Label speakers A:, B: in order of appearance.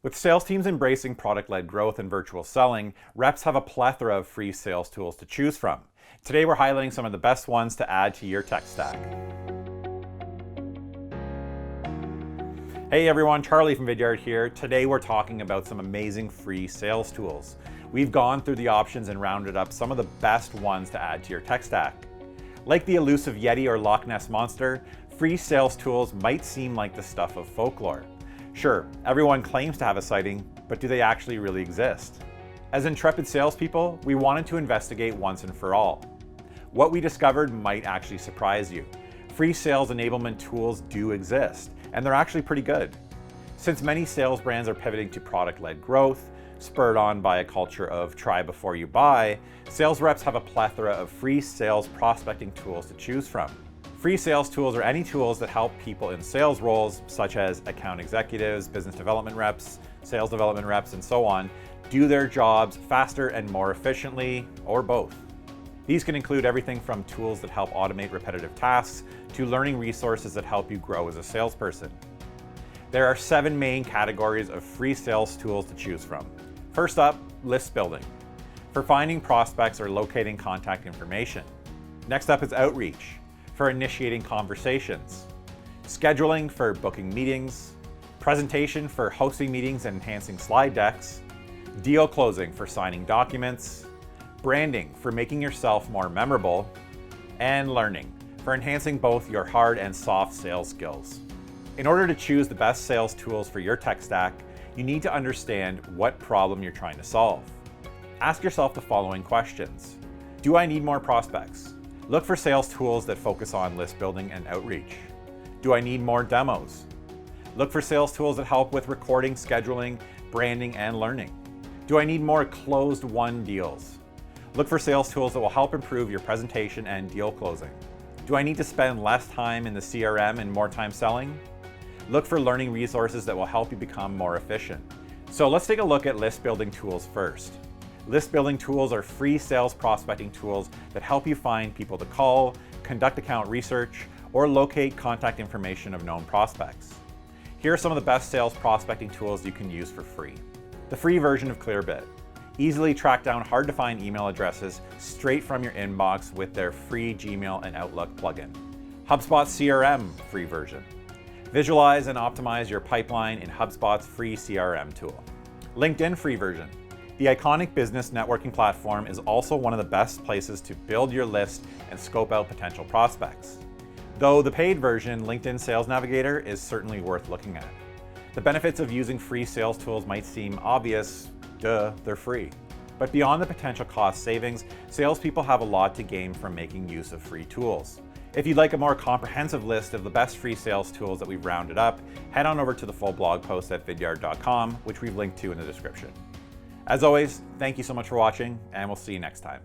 A: With sales teams embracing product-led growth and virtual selling, reps have a plethora of free sales tools to choose from. Today we're highlighting some of the best ones to add to your tech stack. Hey everyone, Charlie from Vidyard here. Today we're talking about some amazing free sales tools. We've gone through the options and rounded up some of the best ones to add to your tech stack. Like the elusive Yeti or Loch Ness Monster, free sales tools might seem like the stuff of folklore. Sure, everyone claims to have a sighting, but do they actually really exist? As intrepid salespeople, we wanted to investigate once and for all. What we discovered might actually surprise you. Free sales enablement tools do exist, and they're actually pretty good. Since many sales brands are pivoting to product-led growth, spurred on by a culture of try before you buy, sales reps have a plethora of free sales prospecting tools to choose from. Free sales tools are any tools that help people in sales roles, such as account executives, business development reps, sales development reps, and so on, do their jobs faster and more efficiently, or both. These can include everything from tools that help automate repetitive tasks to learning resources that help you grow as a salesperson. There are 7 main categories of free sales tools to choose from. First up, list building, for finding prospects or locating contact information. Next up is outreach, for initiating conversations. Scheduling, for booking meetings. Presentation, for hosting meetings and enhancing slide decks. Deal closing, for signing documents. Branding, for making yourself more memorable. And learning, for enhancing both your hard and soft sales skills. In order to choose the best sales tools for your tech stack, you need to understand what problem you're trying to solve. Ask yourself the following questions. Do I need more prospects? Look for sales tools that focus on list building and outreach. Do I need more demos? Look for sales tools that help with recording, scheduling, branding, and learning. Do I need more closed-won deals? Look for sales tools that will help improve your presentation and deal closing. Do I need to spend less time in the CRM and more time selling? Look for learning resources that will help you become more efficient. So let's take a look at list building tools first. List building tools are free sales prospecting tools that help you find people to call, conduct account research, or locate contact information of known prospects. Here are some of the best sales prospecting tools you can use for free. The free version of Clearbit. Easily track down hard to find email addresses straight from your inbox with their free Gmail and Outlook plugin. HubSpot CRM free version. Visualize and optimize your pipeline in HubSpot's free CRM tool. LinkedIn free version. The iconic business networking platform is also one of the best places to build your list and scope out potential prospects. Though the paid version, LinkedIn Sales Navigator, is certainly worth looking at. The benefits of using free sales tools might seem obvious, duh, they're free. But beyond the potential cost savings, salespeople have a lot to gain from making use of free tools. If you'd like a more comprehensive list of the best free sales tools that we've rounded up, head on over to the full blog post at vidyard.com, which we've linked to in the description. As always, thank you so much for watching, and we'll see you next time.